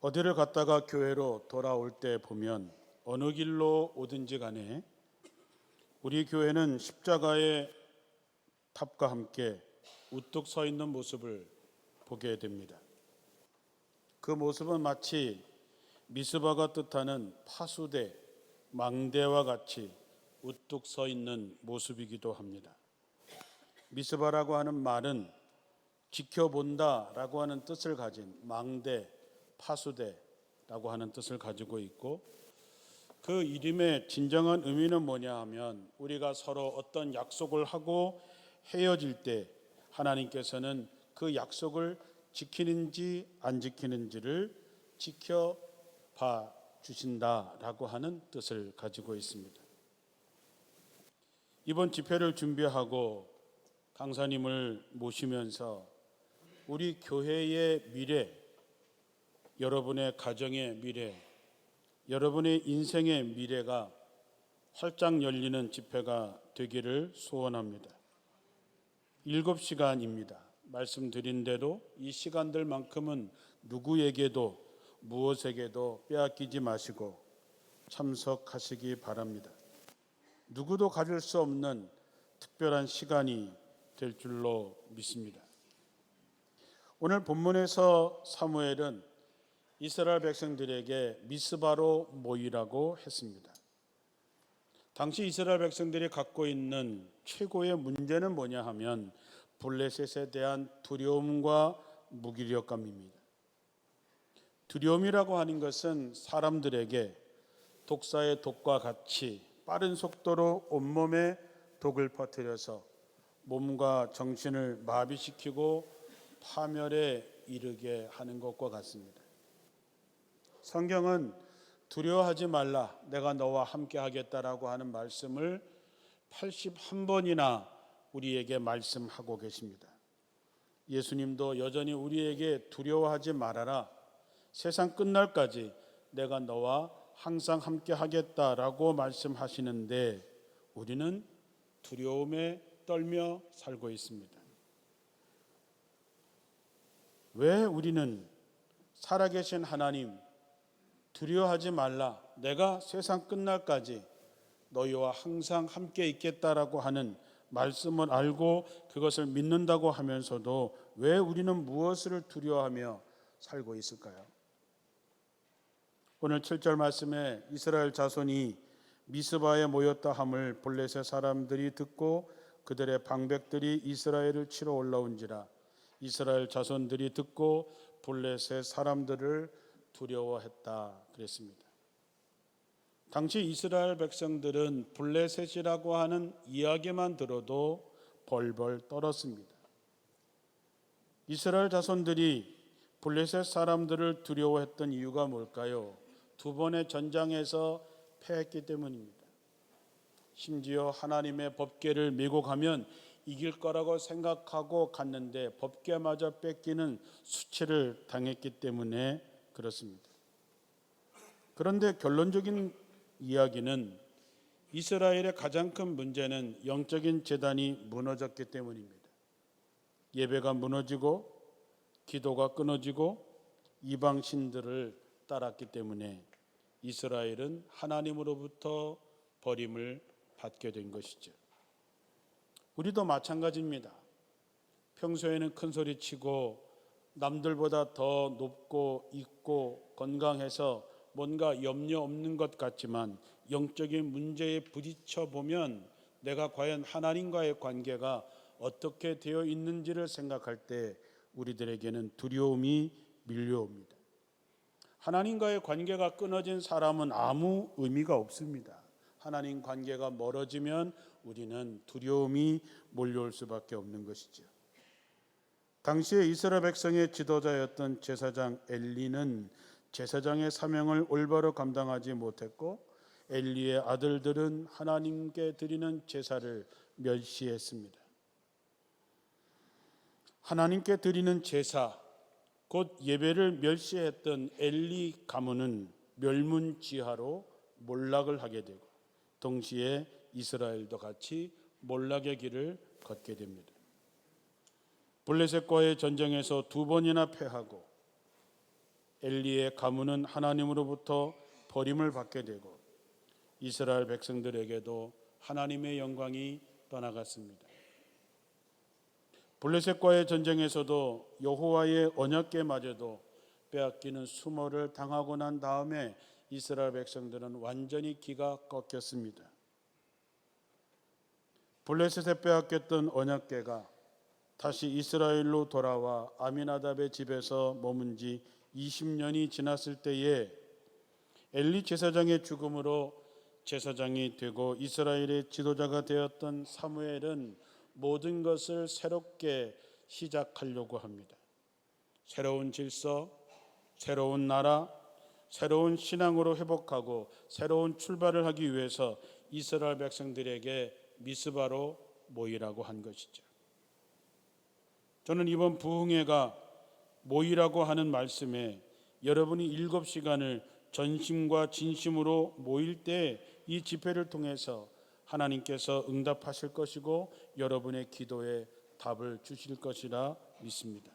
어디를 갔다가 교회로 돌아올 때 보면 어느 길로 오든지 간에 우리 교회는 십자가의 탑과 함께 우뚝 서 있는 모습을 보게 됩니다. 그 모습은 마치 미스바가 뜻하는 파수대, 망대와 같이 우뚝 서 있는 모습이기도 합니다. 미스바라고 하는 말은 지켜본다라고 하는 뜻을 가진 망대, 파수대라고 하는 뜻을 가지고 있고, 그 이름의 진정한 의미는 뭐냐 하면 우리가 서로 어떤 약속을 하고 헤어질 때 하나님께서는 그 약속을 지키는지 안 지키는지를 지켜봐 주신다라고 하는 뜻을 가지고 있습니다. 이번 집회를 준비하고 강사님을 모시면서 우리 교회의 미래, 여러분의 가정의 미래, 여러분의 인생의 미래가 활짝 열리는 집회가 되기를 소원합니다. 7시간입니다. 말씀드린 대로 이 시간들만큼은 누구에게도 무엇에게도 빼앗기지 마시고 참석하시기 바랍니다. 누구도 가질 수 없는 특별한 시간이 될 줄로 믿습니다. 오늘 본문에서 사무엘은 이스라엘 백성들에게 미스바로 모이라고 했습니다. 당시 이스라엘 백성들이 갖고 있는 최고의 문제는 뭐냐 하면 블레셋에 대한 두려움과 무기력감입니다. 두려움이라고 하는 것은 사람들에게 독사의 독과 같이 빠른 속도로 온몸에 독을 퍼뜨려서 몸과 정신을 마비시키고 파멸에 이르게 하는 것과 같습니다. 성경은 두려워하지 말라, 내가 너와 함께 하겠다라고 하는 말씀을 81번이나 우리에게 말씀하고 계십니다. 예수님도 여전히 우리에게 두려워하지 말아라, 세상 끝날까지 내가 너와 항상 함께 하겠다라고 말씀하시는데 우리는 두려움에 떨며 살고 있습니다. 왜 우리는 살아계신 하나님, 두려워하지 말라, 내가 세상 끝날까지 너희와 항상 함께 있겠다라고 하는 말씀을 알고 그것을 믿는다고 하면서도 왜 우리는 무엇을 두려워하며 살고 있을까요? 오늘 7절 말씀에 이스라엘 자손이 미스바에 모였다 함을 블레셋 사람들이 듣고 그들의 방백들이 이스라엘을 치러 올라온지라 이스라엘 자손들이 듣고 블레셋 사람들을 두려워했다 그랬습니다. 당시 이스라엘 백성들은 블레셋이라고 하는 이야기만 들어도 벌벌 떨었습니다. 이스라엘 자손들이 블레셋 사람들을 두려워했던 이유가 뭘까요? 2번의 전장에서 패했기 때문입니다. 심지어 하나님의 법궤를 메고 가면 이길 거라고 생각하고 갔는데 법궤마저 뺏기는 수치를 당했기 때문에 그렇습니다. 그런데 결론적인 이야기는 이스라엘의 가장 큰 문제는 영적인 제단이 무너졌기 때문입니다. 예배가 무너지고 기도가 끊어지고 이방 신들을 따랐기 때문에 이스라엘은 하나님으로부터 버림을 받게 된 것이죠. 우리도 마찬가지입니다. 평소에는 큰 소리 치고 남들보다 더 높고 있고 건강해서 뭔가 염려 없는 것 같지만 영적인 문제에 부딪혀 보면 내가 과연 하나님과의 관계가 어떻게 되어 있는지를 생각할 때 우리들에게는 두려움이 밀려옵니다. 하나님과의 관계가 끊어진 사람은 아무 의미가 없습니다. 하나님 관계가 멀어지면 우리는 두려움이 몰려올 수밖에 없는 것이죠. 당시에 이스라엘 백성의 지도자였던 제사장 엘리는 제사장의 사명을 올바로 감당하지 못했고 엘리의 아들들은 하나님께 드리는 제사를 멸시했습니다. 하나님께 드리는 제사, 곧 예배를 멸시했던 엘리 가문은 멸문지하로 몰락을 하게 되고 동시에 이스라엘도 같이 몰락의 길을 걷게 됩니다. 블레셋과의 전쟁에서 2번이나 패하고 엘리의 가문은 하나님으로부터 버림을 받게 되고 이스라엘 백성들에게도 하나님의 영광이 떠나갔습니다. 블레셋과의 전쟁에서도 여호와의 언약궤마저도 빼앗기는 수모를 당하고 난 다음에 이스라엘 백성들은 완전히 기가 꺾였습니다. 블레셋에 빼앗겼던 언약궤가 다시 이스라엘로 돌아와 아미나답의 집에서 머문 지 20년이 지났을 때에 엘리 제사장의 죽음으로 제사장이 되고 이스라엘의 지도자가 되었던 사무엘은 모든 것을 새롭게 시작하려고 합니다. 새로운 질서, 새로운 나라, 새로운 신앙으로 회복하고 새로운 출발을 하기 위해서 이스라엘 백성들에게 미스바로 모이라고 한 것이죠. 저는 이번 부흥회가 모이라고 하는 말씀에 여러분이 7시간을 전심과 진심으로 모일 때 이 집회를 통해서 하나님께서 응답하실 것이고 여러분의 기도에 답을 주실 것이라 믿습니다.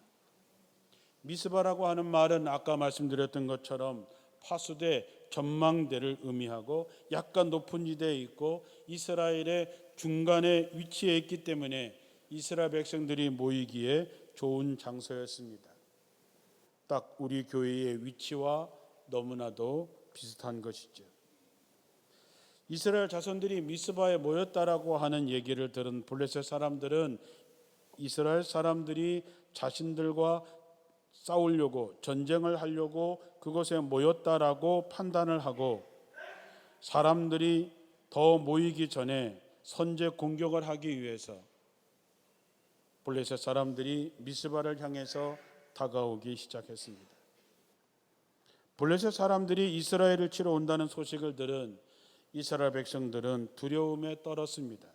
미스바라고 하는 말은 아까 말씀드렸던 것처럼 파수대, 전망대를 의미하고 약간 높은 지대에 있고 이스라엘의 중간에 위치해 있기 때문에 이스라엘 백성들이 모이기에 좋은 장소였습니다. 딱 우리 교회의 위치와 너무나도 비슷한 것이죠. 이스라엘 자손들이 미스바에 모였다라고 하는 얘기를 들은 블레셋 사람들은 이스라엘 사람들이 자신들과 싸우려고 전쟁을 하려고 그곳에 모였다라고 판단을 하고 사람들이 더 모이기 전에 선제 공격을 하기 위해서 블레셋 사람들이 미스바를 향해서 다가오기 시작했습니다. 블레셋 사람들이 이스라엘을 치러 온다는 소식을 들은 이스라엘 백성들은 두려움에 떨었습니다.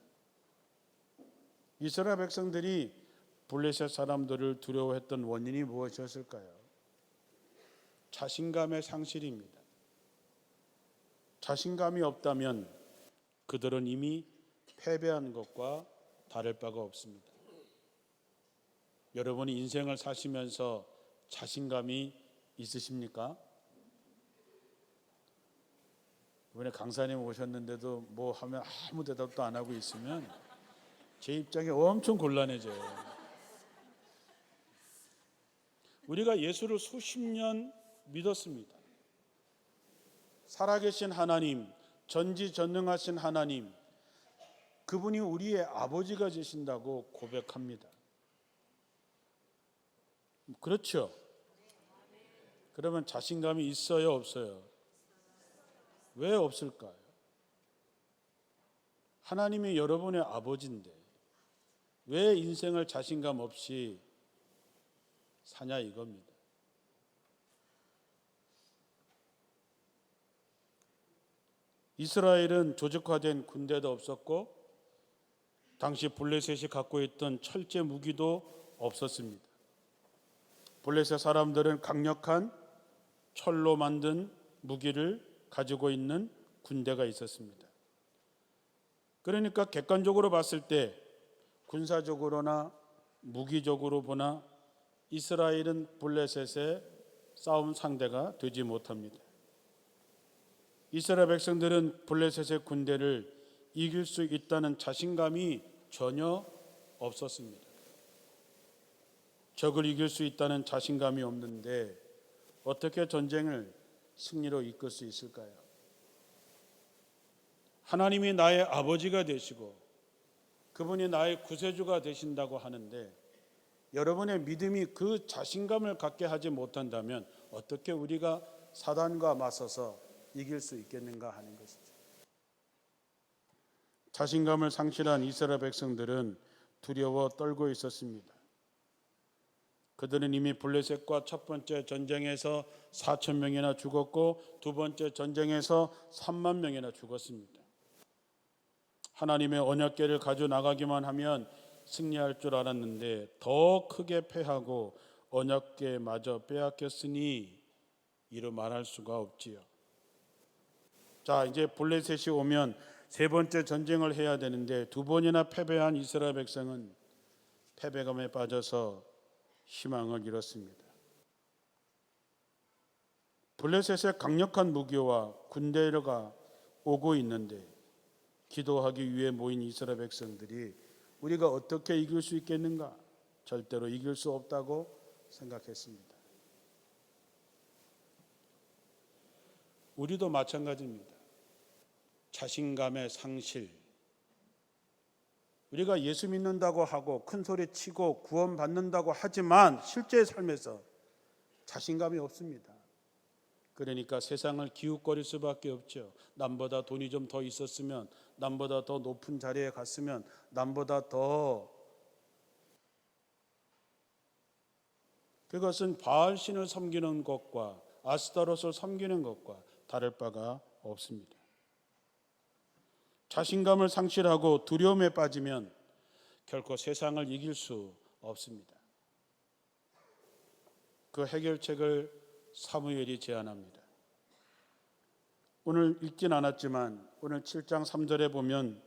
이스라엘 백성들이 블레셋 사람들을 두려워했던 원인이 무엇이었을까요? 자신감의 상실입니다. 자신감이 없다면 그들은 이미 패배한 것과 다를 바가 없습니다. 여러분이 인생을 사시면서 자신감이 있으십니까? 이번에 강사님 오셨는데도 뭐 하면 아무 대답도 안 하고 있으면 제 입장에 엄청 곤란해져요. 우리가 예수를 수십 년 믿었습니다. 살아계신 하나님, 전지전능하신 하나님, 그분이 우리의 아버지가 되신다고 고백합니다. 그렇죠? 그러면 자신감이 있어요, 없어요? 왜 없을까요? 하나님이 여러분의 아버지인데 왜 인생을 자신감 없이 사냐 이겁니다. 이스라엘은 조직화된 군대도 없었고 당시 블레셋이 갖고 있던 철제 무기도 없었습니다. 블레셋 사람들은 강력한 철로 만든 무기를 가지고 있는 군대가 있었습니다. 그러니까 객관적으로 봤을 때 군사적으로나 무기적으로 보나 이스라엘은 블레셋의 싸움 상대가 되지 못합니다. 이스라엘 백성들은 블레셋의 군대를 이길 수 있다는 자신감이 전혀 없었습니다. 적을 이길 수 있다는 자신감이 없는데 어떻게 전쟁을 승리로 이끌 수 있을까요? 하나님이 나의 아버지가 되시고 그분이 나의 구세주가 되신다고 하는데 여러분의 믿음이 그 자신감을 갖게 하지 못한다면 어떻게 우리가 사단과 맞서서 이길 수 있겠는가 하는 것이죠. 자신감을 상실한 이스라엘 백성들은 두려워 떨고 있었습니다. 그들은 이미 블레셋과 첫 번째 전쟁에서 4천 명이나 죽었고 두 번째 전쟁에서 3만 명이나 죽었습니다. 하나님의 언약궤를 가져 나가기만 하면 승리할 줄 알았는데 더 크게 패하고 언약궤마저 빼앗겼으니 이루 말할 수가 없지요. 자, 이제 블레셋이 오면 세 번째 전쟁을 해야 되는데 두 번이나 패배한 이스라엘 백성은 패배감에 빠져서 희망을 잃었습니다. 블레셋의 강력한 무기와 군대가 오고 있는데 기도하기 위해 모인 이스라엘 백성들이 우리가 어떻게 이길 수 있겠는가? 절대로 이길 수 없다고 생각했습니다. 우리도 마찬가지입니다. 자신감의 상실. 우리가 예수 믿는다고 하고 큰 소리 치고 구원받는다고 하지만 실제 삶에서 자신감이 없습니다. 그러니까 세상을 기웃거릴 수밖에 없죠. 남보다 돈이 좀 더 있었으면, 남보다 더 높은 자리에 갔으면, 남보다 더. 그것은 바알신을 섬기는 것과 아스타롯을 섬기는 것과 다를 바가 없습니다. 자신감을 상실하고 두려움에 빠지면 결코 세상을 이길 수 없습니다. 그 해결책을 사무엘이 제안합니다. 오늘 읽진 않았지만 오늘 7장 3절에 보면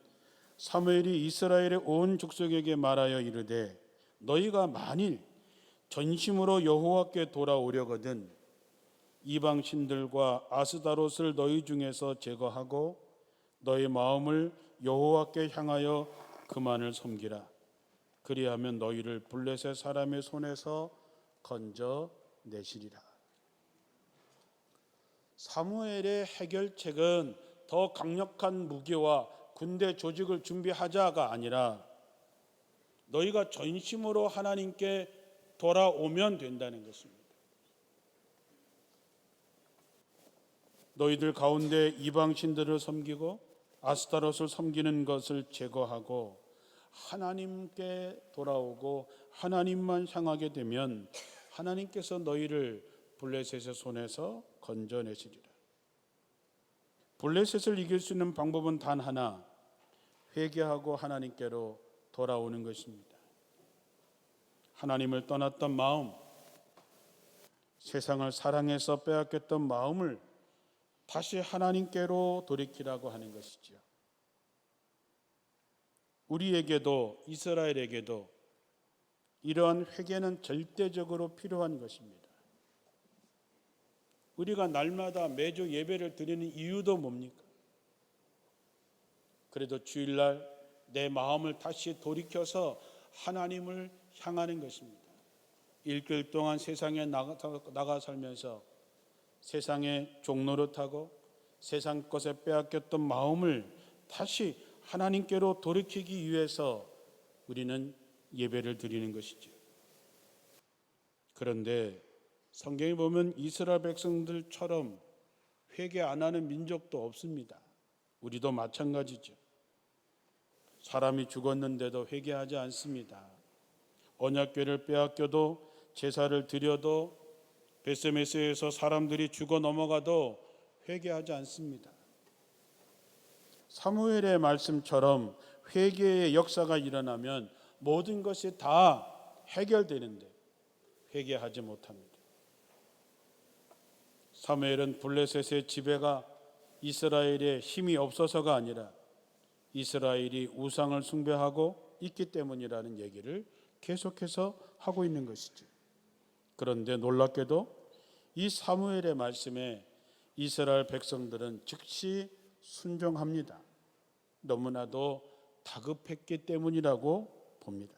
사무엘이 이스라엘의 온 족속에게 말하여 이르되 너희가 만일 전심으로 여호와께 돌아오려거든 이방 신들과 아스다롯을 너희 중에서 제거하고 너희 마음을 여호와께 향하여 그만을 섬기라. 그리하면 너희를 블레셋 사람의 손에서 건져내시리라. 사무엘의 해결책은 더 강력한 무기와 군대 조직을 준비하자가 아니라 너희가 전심으로 하나님께 돌아오면 된다는 것입니다. 너희들 가운데 이방 신들을 섬기고 아스타롯을 섬기는 것을 제거하고 하나님께 돌아오고 하나님만 향하게 되면 하나님께서 너희를 블레셋의 손에서 건져내시리라. 블레셋을 이길 수 있는 방법은 단 하나, 회개하고 하나님께로 돌아오는 것입니다. 하나님을 떠났던 마음, 세상을 사랑해서 빼앗겼던 마음을 다시 하나님께로 돌이키라고 하는 것이지요. 우리에게도 이스라엘에게도 이러한 회개는 절대적으로 필요한 것입니다. 우리가 날마다 매주 예배를 드리는 이유도 뭡니까? 그래도 주일날 내 마음을 다시 돌이켜서 하나님을 향하는 것입니다. 일주일 동안 세상에 나가 살면서 세상의 종노릇하고 세상 것에 빼앗겼던 마음을 다시 하나님께로 돌이키기 위해서 우리는 예배를 드리는 것이죠. 그런데 성경에 보면 이스라엘 백성들처럼 회개 안 하는 민족도 없습니다. 우리도 마찬가지죠. 사람이 죽었는데도 회개하지 않습니다. 언약궤를 빼앗겨도 제사를 드려도 베스메스에서 사람들이 죽어 넘어가도 회개하지 않습니다. 사무엘의 말씀처럼 회개의 역사가 일어나면 모든 것이 다 해결되는데 회개하지 못합니다. 사무엘은 블레셋의 지배가 이스라엘의 힘이 없어서가 아니라 이스라엘이 우상을 숭배하고 있기 때문이라는 얘기를 계속해서 하고 있는 것이죠. 그런데 놀랍게도 이 사무엘의 말씀에 이스라엘 백성들은 즉시 순종합니다. 너무나도 다급했기 때문이라고 봅니다.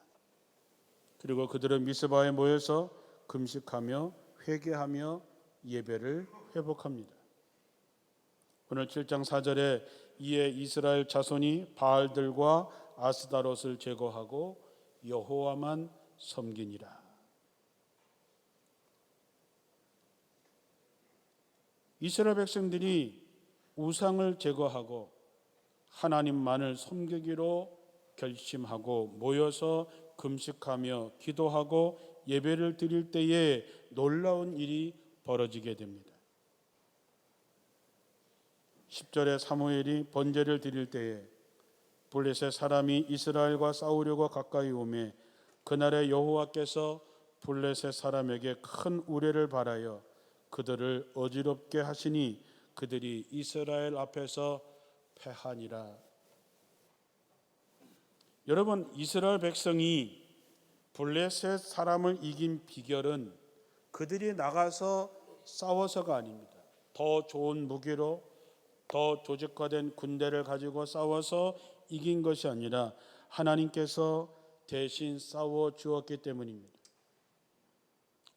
그리고 그들은 미스바에 모여서 금식하며 회개하며 예배를 회복합니다. 오늘 7장 4절에 이에 이스라엘 자손이 바알들과 아스다롯을 제거하고 여호와만 섬기니라. 이스라엘 백성들이 우상을 제거하고 하나님만을 섬기기로 결심하고 모여서 금식하며 기도하고 예배를 드릴 때에 놀라운 일이 벌어지게 됩니다. 10절에 사무엘이 번제를 드릴 때에 블레셋 사람이 이스라엘과 싸우려고 가까이 오매 그날에 여호와께서 블레셋 사람에게 큰 우레를 발하여 그들을 어지럽게 하시니 그들이 이스라엘 앞에서 패하니라. 여러분, 이스라엘 백성이 블레셋 사람을 이긴 비결은 그들이 나가서 싸워서가 아닙니다. 더 좋은 무기로 더 조직화된 군대를 가지고 싸워서 이긴 것이 아니라 하나님께서 대신 싸워 주었기 때문입니다.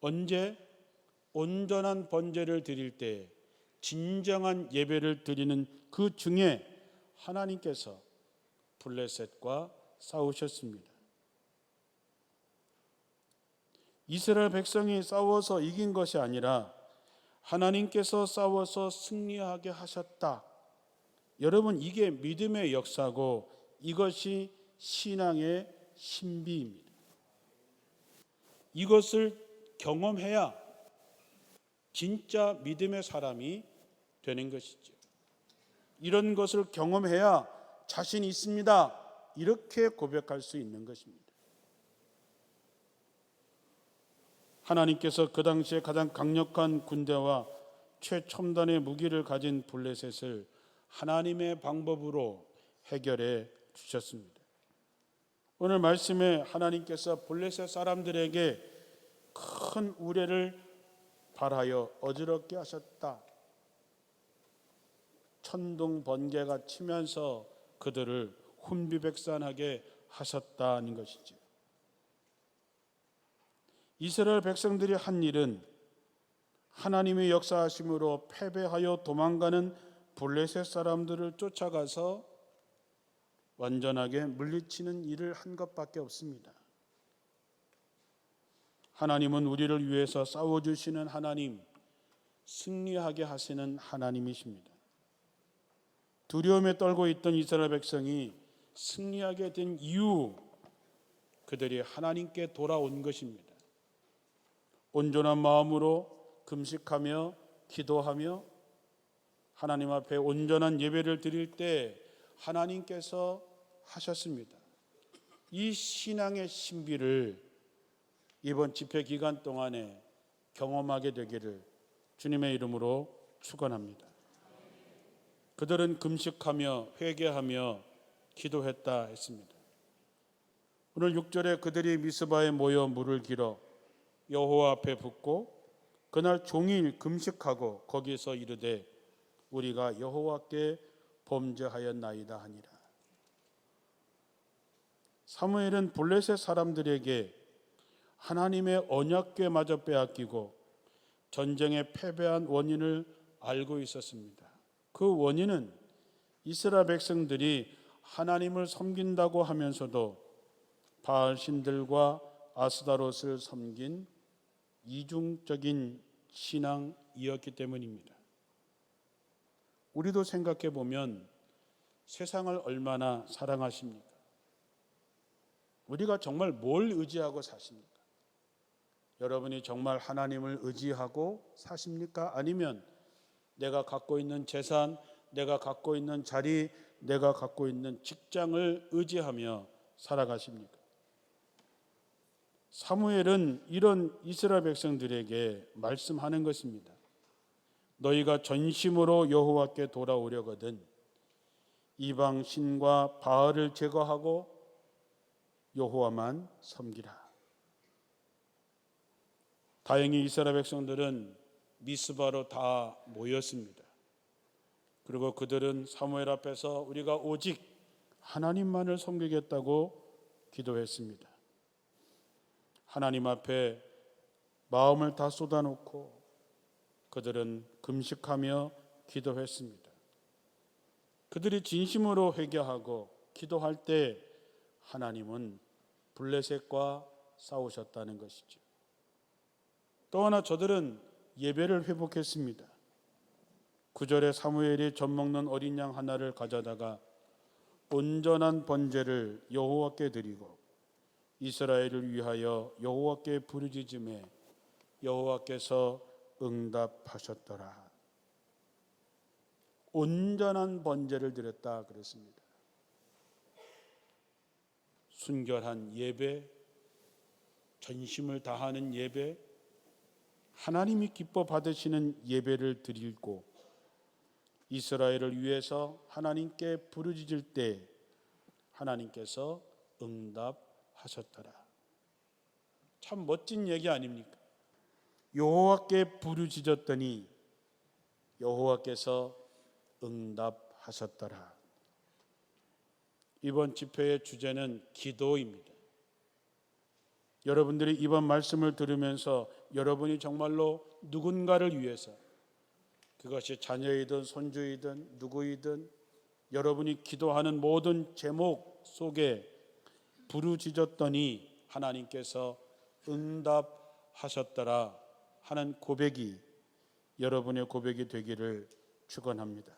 언제? 온전한 번제를 드릴 때, 진정한 예배를 드리는 그 중에 하나님께서 블레셋과 싸우셨습니다. 이스라엘 백성이 싸워서 이긴 것이 아니라 하나님께서 싸워서 승리하게 하셨다. 여러분, 이게 믿음의 역사고 이것이 신앙의 신비입니다. 이것을 경험해야 진짜 믿음의 사람이 되는 것이죠. 이런 것을 경험해야 자신 있습니다. 이렇게 고백할 수 있는 것입니다. 하나님께서 그 당시에 가장 강력한 군대와 최첨단의 무기를 가진 블레셋을 하나님의 방법으로 해결해 주셨습니다. 오늘 말씀에 하나님께서 블레셋 사람들에게 큰 우레를 발하여 어지럽게 하셨다. 천둥 번개가 치면서 그들을 혼비백산하게 하셨다는 것이죠. 이스라엘 백성들이 한 일은 하나님의 역사하심으로 패배하여 도망가는 블레셋 사람들을 쫓아가서 완전하게 물리치는 일을 한 것밖에 없습니다. 하나님은 우리를 위해서 싸워주시는 하나님, 승리하게 하시는 하나님이십니다. 두려움에 떨고 있던 이스라엘 백성이 승리하게 된 이유, 그들이 하나님께 돌아온 것입니다. 온전한 마음으로 금식하며 기도하며 하나님 앞에 온전한 예배를 드릴 때 하나님께서 하셨습니다. 이 신앙의 신비를 이번 집회 기간 동안에 경험하게 되기를 주님의 이름으로 축원합니다. 그들은 금식하며 회개하며 기도했다 했습니다. 오늘 6절에 그들이 미스바에 모여 물을 길어 여호와 앞에 붓고 그날 종일 금식하고 거기서 이르되 우리가 여호와께 범죄하였나이다 하니라. 사무엘은 블레셋 사람들에게 하나님의 언약궤마저 빼앗기고 전쟁에 패배한 원인을 알고 있었습니다. 그 원인은 이스라엘 백성들이 하나님을 섬긴다고 하면서도 바알 신들과 아스다롯을 섬긴 이중적인 신앙이었기 때문입니다. 우리도 생각해 보면 세상을 얼마나 사랑하십니까? 우리가 정말 뭘 의지하고 사십니까? 여러분이 정말 하나님을 의지하고 사십니까? 아니면 내가 갖고 있는 재산, 내가 갖고 있는 자리, 내가 갖고 있는 직장을 의지하며 살아가십니까? 사무엘은 이런 이스라엘 백성들에게 말씀하는 것입니다. 너희가 전심으로 여호와께 돌아오려거든 이방 신과 바알을 제거하고 여호와만 섬기라. 다행히 이스라엘 백성들은 미스바로 다 모였습니다. 그리고 그들은 사무엘 앞에서 우리가 오직 하나님만을 섬기겠다고 기도했습니다. 하나님 앞에 마음을 다 쏟아놓고 그들은 금식하며 기도했습니다. 그들이 진심으로 회개하고 기도할 때 하나님은 블레셋과 싸우셨다는 것이죠. 또 하나 저들은 예배를 회복했습니다. 9절에 사무엘이 젖 먹는 어린 양 하나를 가져다가 온전한 번제를 여호와께 드리고 이스라엘을 위하여 여호와께 부르짖음에 여호와께서 응답하셨더라. 온전한 번제를 드렸다 그랬습니다. 순결한 예배, 전심을 다하는 예배, 하나님이 기뻐 받으시는 예배를 드리고 이스라엘을 위해서 하나님께 부르짖을 때 하나님께서 응답하셨더라. 참 멋진 얘기 아닙니까? 여호와께 부르짖었더니 여호와께서 응답하셨더라. 이번 집회의 주제는 기도입니다. 여러분들이 이번 말씀을 들으면서 여러분이 정말로 누군가를 위해서, 그것이 자녀이든 손주이든 누구이든 여러분이 기도하는 모든 제목 속에 부르짖었더니 하나님께서 응답하셨더라 하는 고백이 여러분의 고백이 되기를 축원합니다.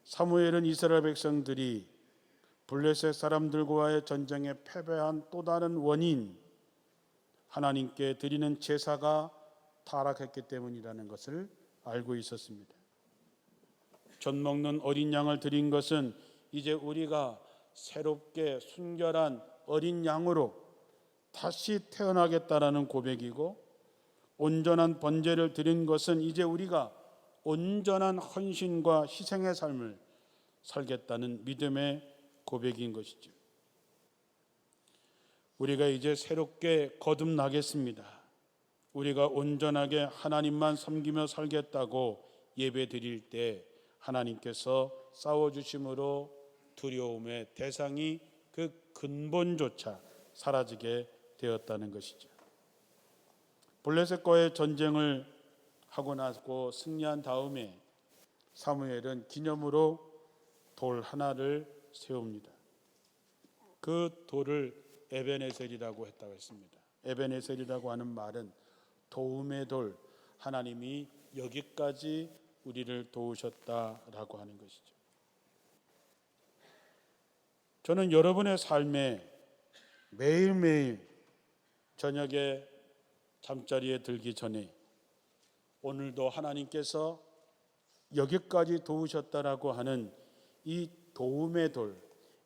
사무엘은 이스라엘 백성들이 블레셋 사람들과의 전쟁에 패배한 또 다른 원인, 하나님께 드리는 제사가 타락했기 때문이라는 것을 알고 있었습니다. 젖 먹는 어린 양을 드린 것은 이제 우리가 새롭게 순결한 어린 양으로 다시 태어나겠다라는 고백이고, 온전한 번제를 드린 것은 이제 우리가 온전한 헌신과 희생의 삶을 살겠다는 믿음의 고백인 것이죠. 우리가 이제 새롭게 거듭나겠습니다. 우리가 온전하게 하나님만 섬기며 살겠다고 예배 드릴 때 하나님께서 싸워주심으로 두려움의 대상이 그 근본조차 사라지게 되었다는 것이죠. 블레셋과의 전쟁을 하고 나고 승리한 다음에 사무엘은 기념으로 돌 하나를 세웁니다. 그 돌을 에벤에셀이라고 했다고 했습니다. 에벤에셀이라고 하는 말은 도움의 돌, 하나님이 여기까지 우리를 도우셨다라고 하는 것이죠. 저는 여러분의 삶에 매일매일 저녁에 잠자리에 들기 전에 오늘도 하나님께서 여기까지 도우셨다라고 하는 이 도움의 돌,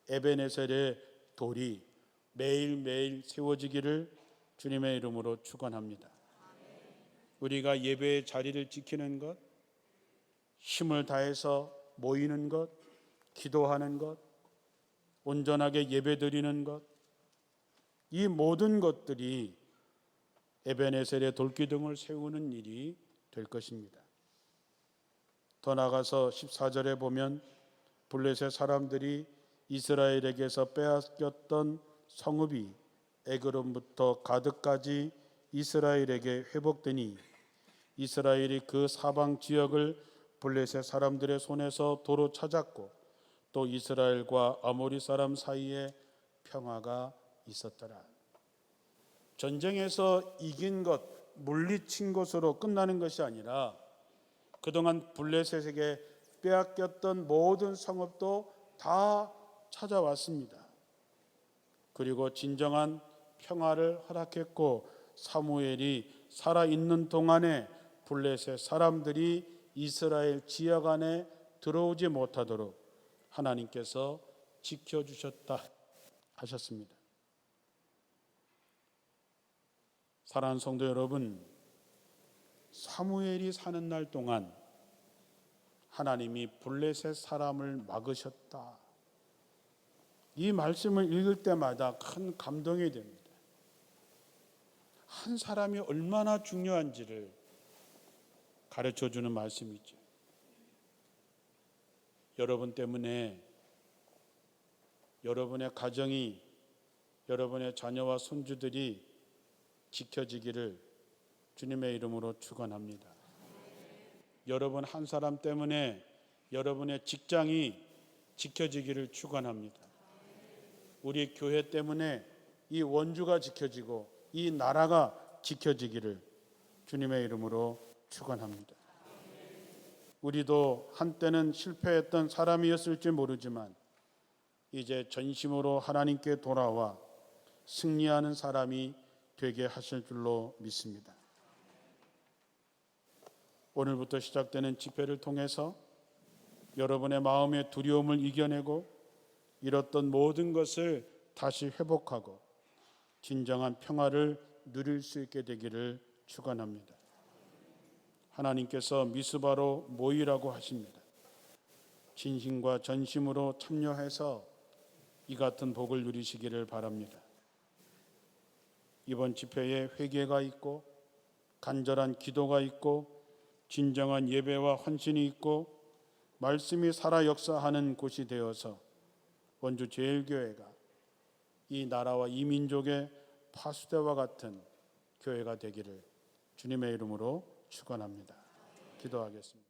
에벤에셀의 돌이 매일매일 세워지기를 주님의 이름으로 축원합니다. 우리가 예배의 자리를 지키는 것, 힘을 다해서 모이는 것, 기도하는 것, 온전하게 예배드리는 것, 이 모든 것들이 에벤에셀의 돌기둥을 세우는 일이 될 것입니다. 더 나아가서 14절에 보면 블레셋 사람들이 이스라엘에게서 빼앗겼던 성읍이 에그론부터 가드까지 이스라엘에게 회복되니 이스라엘이 그 사방 지역을 블레셋 사람들의 손에서 도로 찾았고 또 이스라엘과 아모리 사람 사이에 평화가 있었더라. 전쟁에서 이긴 것, 물리친 것으로 끝나는 것이 아니라 그동안 블레셋에게 빼앗겼던 모든 성읍도 다 찾아왔습니다. 그리고 진정한 평화를 허락했고 사무엘이 살아있는 동안에 블레셋 사람들이 이스라엘 지역 안에 들어오지 못하도록 하나님께서 지켜주셨다 하셨습니다. 사랑하는 성도 여러분, 사무엘이 사는 날 동안 하나님이 블레셋 사람을 막으셨다. 이 말씀을 읽을 때마다 큰 감동이 됩니다. 한 사람이 얼마나 중요한지를 가르쳐주는 말씀이죠. 여러분 때문에 여러분의 가정이, 여러분의 자녀와 손주들이 지켜지기를 주님의 이름으로 축원합니다. 여러분 한 사람 때문에 여러분의 직장이 지켜지기를 축원합니다. 우리 교회 때문에 이 원주가 지켜지고 이 나라가 지켜지기를 주님의 이름으로 축원합니다. 우리도 한때는 실패했던 사람이었을지 모르지만 이제 전심으로 하나님께 돌아와 승리하는 사람이 되게 하실 줄로 믿습니다. 오늘부터 시작되는 집회를 통해서 여러분의 마음의 두려움을 이겨내고 잃었던 모든 것을 다시 회복하고 진정한 평화를 누릴 수 있게 되기를 축원합니다. 하나님께서 미스바로 모이라고 하십니다. 진심과 전심으로 참여해서 이 같은 복을 누리시기를 바랍니다. 이번 집회에 회개가 있고 간절한 기도가 있고 진정한 예배와 헌신이 있고 말씀이 살아 역사하는 곳이 되어서 원주 제일교회가 이 나라와 이 민족의 파수대와 같은 교회가 되기를 주님의 이름으로 축원합니다. 기도하겠습니다.